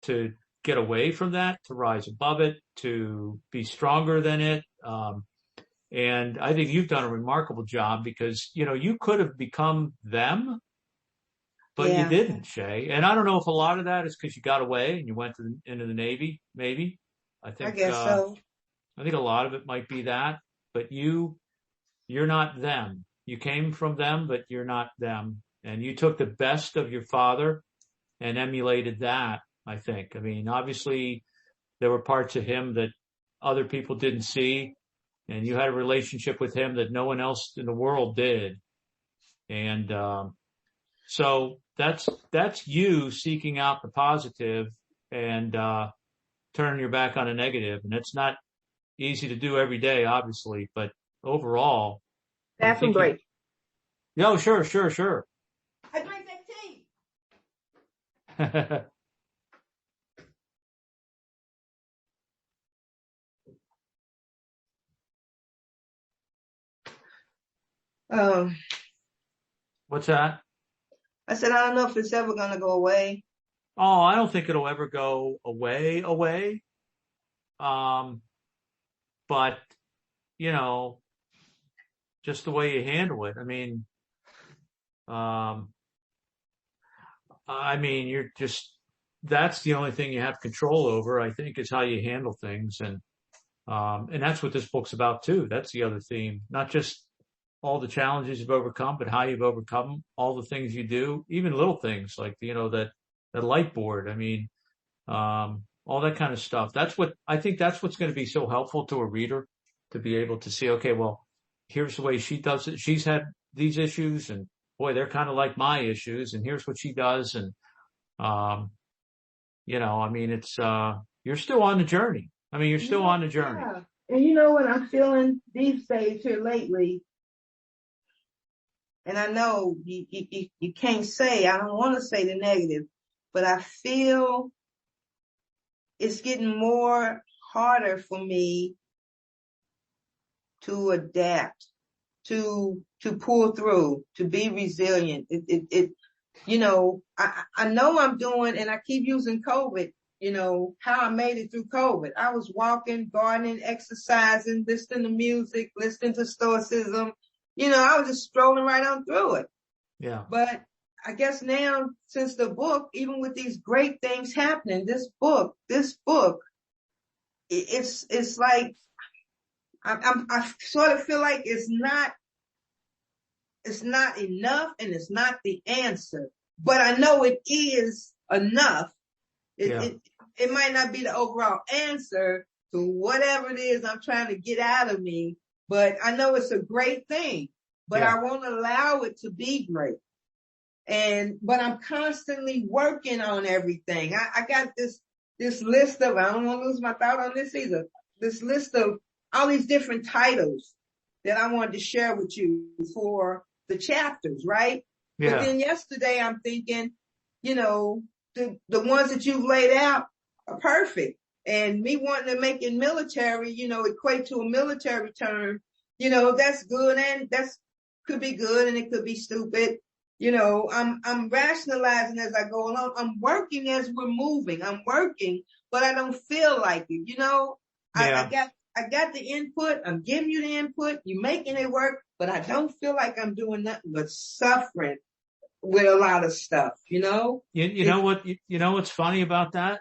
to get away from that, to rise above it, to be stronger than it. And I think you've done a remarkable job because, you could have become them, but you Yeah, didn't, Shay. And I don't know if a lot of that is because you got away and you went into the Navy, maybe. I I think, guess so. I think a lot of it might be that, but you're not them. You came from them, but you're not them. And you took the best of your father and emulated that, I think. I mean, obviously there were parts of him that other people didn't see, and you had a relationship with him that no one else in the world did. And, so that's you seeking out the positive and, turning your back on a negative. And it's not easy to do every day, obviously, but overall, I Bathroom think you, break. no, sure. I drank that tea. Um, What's that? I said, I don't know if it's ever going to go away. Oh, I don't think it'll ever go away. Um, but, you know, just the way you handle it. Um, you're just, that's the only thing you have control over, I think, is how you handle things. And that's what this book's about too. That's the other theme, not just all the challenges you've overcome, but how you've overcome all the things you do, even little things like, that light board. All that kind of stuff. I think that's what's going to be so helpful to a reader to be able to see, okay, well, here's the way she does it. She's had these issues and boy, they're kind of like my issues and here's what she does. And, it's, you're still on the journey. You're still on the journey. Yeah. And you know what I'm feeling these days here lately? And I know you can't say, I don't want to say the negative, but I feel it's getting more harder for me to adapt, to pull through, to be resilient. I know I'm doing, and I keep using COVID, how I made it through COVID. I was walking, gardening, exercising, listening to music, listening to stoicism. I was just strolling right on through it. Yeah. But I guess now, since the book, even with these great things happening, this book, it's like, I sort of feel like it's not enough and it's not the answer, but I know it is enough. It might not be the overall answer to whatever it is I'm trying to get out of me, but I know it's a great thing, but I won't allow it to be great. But I'm constantly working on everything. I got this list of, I don't want to lose my thought on this either, this list of all these different titles that I wanted to share with you for the chapters, right? Yeah. But then yesterday I'm thinking, the ones that you've laid out are perfect. And me wanting to make it military, equate to a military term, that's good and that's could be good and it could be stupid. I'm rationalizing as I go along. I'm working as we're moving. I'm working, but I don't feel like it. I got the input. I'm giving you the input. You're making it work, but I don't feel like I'm doing nothing but suffering with a lot of stuff, You know what's funny about that?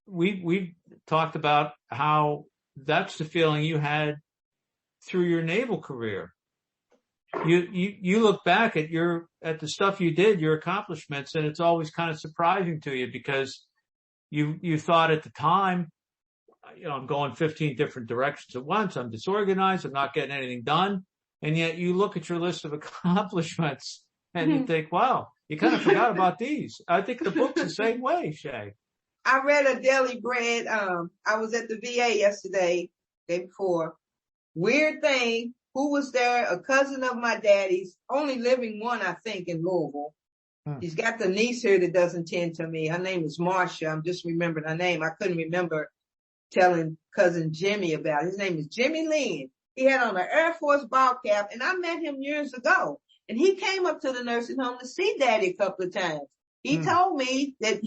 We've talked about how that's the feeling you had through your naval career. You look back at the stuff you did, your accomplishments, and it's always kind of surprising to you because you thought at the time, I'm going 15 different directions at once. I'm disorganized. I'm not getting anything done. And yet you look at your list of accomplishments and you think, wow, you kind of forgot about these. I think the book's the same way, Shay. I read a Daily Bread. I was at the VA yesterday, day before. Weird thing. Who was there? A cousin of my daddy's, only living one, I think, in Louisville. He's got the niece here that doesn't tend to me. Her name is Marcia. I'm just remembering her name. I couldn't remember telling cousin Jimmy about it. His name is Jimmy Lynn. He had on an Air Force ball cap, and I met him years ago. And he came up to the nursing home to see Daddy a couple of times. He told me that